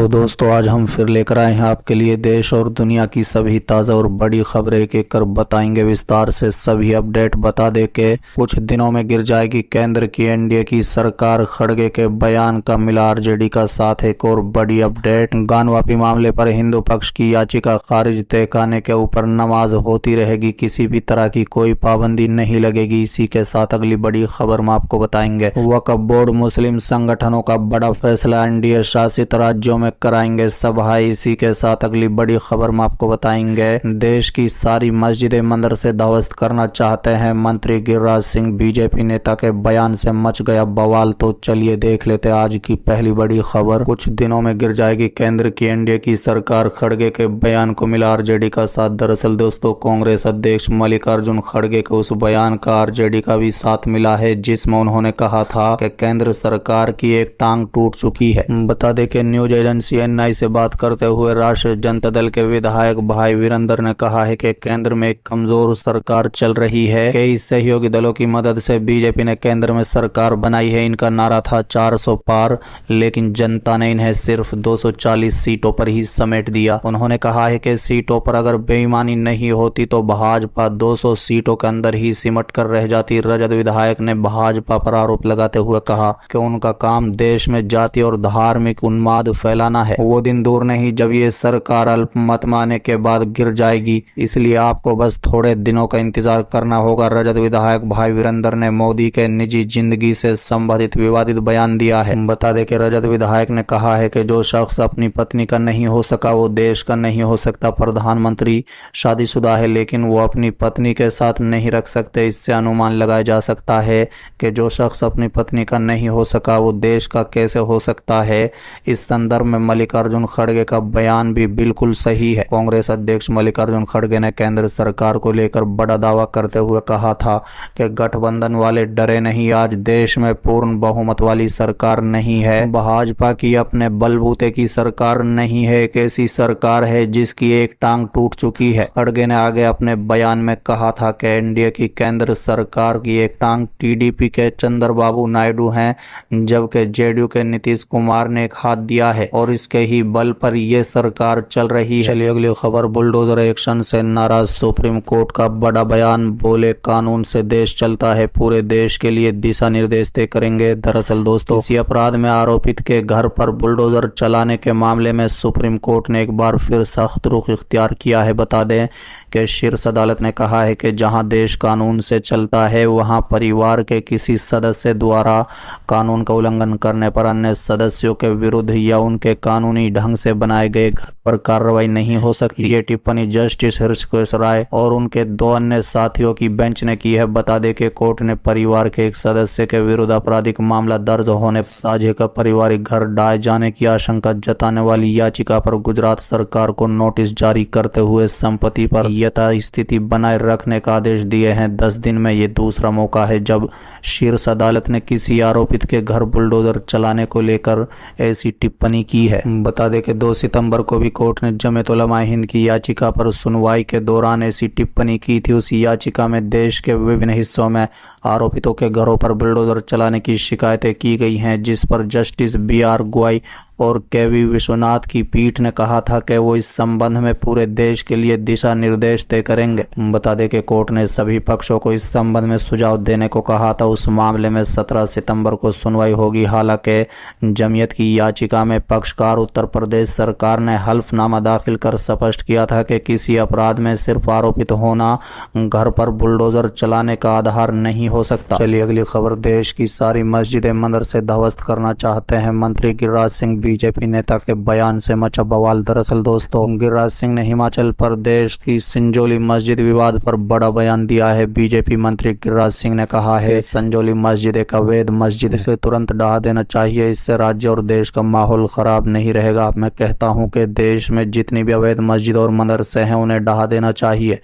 तो दोस्तों आज हम फिर लेकर आए हैं आपके लिए देश और दुनिया की सभी ताज़ा और बड़ी खबरें एक एक कर बताएंगे विस्तार से सभी अपडेट बता दे के कुछ दिनों में गिर जाएगी केंद्र की एनडीए की सरकार। खड़गे के बयान का मिला आरजेडी का साथ। एक और बड़ी अपडेट, गानवापी मामले पर हिंदू पक्ष की याचिका खारिज, तय खाने के ऊपर नमाज होती रहेगी, किसी भी तरह की कोई पाबंदी नहीं लगेगी। इसी के साथ अगली बड़ी खबर हम आपको बताएंगे। वक्फ बोर्ड मुस्लिम संगठनों का बड़ा फैसला, एनडीए शासित राज्यों में कराएंगे सभाएं। इसी के साथ अगली बड़ी खबर हम आपको बताएंगे। देश की सारी मस्जिदें मदरसे ध्वस्त करना चाहते हैं मंत्री गिरिराज सिंह, बीजेपी नेता के बयान से मच गया बवाल। तो चलिए देख लेते आज की पहली बड़ी खबर। कुछ दिनों में गिर जाएगी केंद्र की एनडीए की सरकार, खड़गे के बयान को मिला आरजेडी का साथ। दरअसल दोस्तों कांग्रेस अध्यक्ष मल्लिकार्जुन खड़गे को उस बयान का आरजेडी का भी साथ मिला है जिसमें उन्होंने कहा था कि केंद्र सरकार की एक टांग टूट चुकी है। बता दें कि न्यूज एजेंसी एएनआई से बात करते हुए राष्ट्रीय जनता दल के विधायक भाई वीरेंद्र ने कहा है कि केंद्र में एक कमजोर सरकार चल रही है। कई सहयोगी दलों की मदद से बीजेपी ने केंद्र में सरकार बनाई है। इनका नारा था 400 पार, लेकिन जनता ने इन्हें सिर्फ 240 सीटों पर ही समेट दिया। उन्होंने कहा है कि सीटों पर अगर बेईमानी नहीं होती तो भाजपा 200 सीटों के अंदर ही सिमट कर रह जाती। रजत विधायक ने भाजपा पर आरोप लगाते हुए कहा कि उनका काम देश में जाति और धार्मिक उन्माद फैलाना है। वो दिन दूर नहीं जब ये सरकार अल्पमत माने के बाद गिर जाएगी, इसलिए आपको बस थोड़े दिनों का इंतजार करना होगा। रजत विधायक भाई वीरेंद्र ने मोदी के निजी जिंदगी से संबंधित विवादित बयान दिया है। बता दें कि रजत विधायक ने कहा है कि जो शख्स अपनी पत्नी का नहीं हो सका वो देश का नहीं हो सकता। प्रधानमंत्री शादीशुदा है लेकिन वो अपनी पत्नी के साथ नहीं रख सकते। इससे अनुमान लगाया जा सकता है कि जो शख्स अपनी पत्नी का नहीं हो सका वो देश का कैसे हो सकता है। इस संदर्भ में मल्लिकार्जुन खड़गे का बयान भी बिल्कुल सही है। कांग्रेस अध्यक्ष मल्लिकार्जुन खड़गे ने केंद्र सरकार को लेकर बड़ा दावा करते हुए कहा था कि गठबंधन वाले डरे नहीं, आज देश में पूर्ण बहुमत वाली सरकार नहीं है। भाजपा की अपने बलबूते की सरकार नहीं है, एक ऐसी सरकार है जिसकी एक टांग टूट चुकी है। खड़गे ने आगे अपने बयान में कहा था कि एनडीए की केंद्र सरकार की एक टांग टीडीपी के चंद्रबाबू नायडू हैं, जबकि जेडीयू के नीतीश कुमार ने एक हाथ दिया है और इसके ही बल पर ये सरकार चल रही है। चलिए अगली खबर, बुलडोजर एक्शन से नाराज सुप्रीम कोर्ट का बड़ा बयान, बोले कानून से देश चलता है, पूरे देश के लिए दिशा निर्देश तय करेंगे। दरअसल दोस्तों इसी अपराध में आरोपित के घर पर बुलडोजर चलाने के मामले में सुप्रीम कोर्ट ने एक बार फिर सख्त रुख इख्तियार किया है। बता दें कि शीर्ष अदालत ने कहा है कि जहां देश कानून से चलता है वहां परिवार के किसी सदस्य द्वारा कानून का उल्लंघन करने पर अन्य सदस्यों के विरुद्ध या उनके कानूनी ढंग से बनाए गए घर पर कार्रवाई नहीं हो सकती। ये टिप्पणी जस्टिस हृषिकेश राय और उनके दो अन्य साथियों की बेंच ने की है। बता दें कि कोर्ट ने परिवार के एक सदस्य के विरुद्ध आपराधिक मामला दर्ज होने, साझे का पारिवारिक घर ढाए जाने की आशंका जताने वाली याचिका पर गुजरात सरकार को नोटिस जारी करते हुए संपत्ति पर यथास्थिति बनाए रखने का आदेश दिए हैं। 10 दिन में ये दूसरा मौका है जब शीर्ष अदालत ने किसी आरोपित के घर बुलडोजर चलाने को लेकर ऐसी टिप्पणी की है। बता दें कि 2 सितंबर को भी कोर्ट ने जमीयत उलमा हिंद की याचिका पर सुनवाई के दौरान ऐसी टिप्पणी की थी। उस याचिका में देश के विभिन्न हिस्सों में आरोपितों के घरों पर बुलडोजर चलाने की शिकायतें की गई हैं, जिस पर जस्टिस BR गवाई और KV विश्वनाथ की पीठ ने कहा था कि वो इस संबंध में पूरे देश के लिए दिशा निर्देश तय करेंगे। बता दें कि कोर्ट ने सभी पक्षों को इस संबंध में सुझाव देने को कहा था। उस मामले में 17 सितंबर को सुनवाई होगी। हालांकि जमीयत की याचिका में पक्षकार उत्तर प्रदेश सरकार ने हल्फनामा दाखिल कर स्पष्ट किया था कि किसी अपराध में सिर्फ आरोपित होना घर पर बुलडोजर चलाने का आधार नहीं हो सकता। चलिए अगली खबर, देश की सारी मस्जिदें मदरसे ध्वस्त करना चाहते हैं मंत्री गिरिराज सिंह, बीजेपी नेता के बयान से मचा बवाल। दरअसल दोस्तों गिरिराज सिंह ने हिमाचल प्रदेश की संजौली मस्जिद विवाद पर बड़ा बयान दिया है। बीजेपी मंत्री गिरिराज सिंह ने कहा है संजौली मस्जिद एक अवैध मस्जिद से तुरंत ढहा देना चाहिए, इससे राज्य और देश का माहौल खराब नहीं रहेगा। मैं कहता हूं कि देश में जितनी भी अवैध मस्जिद और मदरसे हैं उन्हें ढहा देना चाहिए।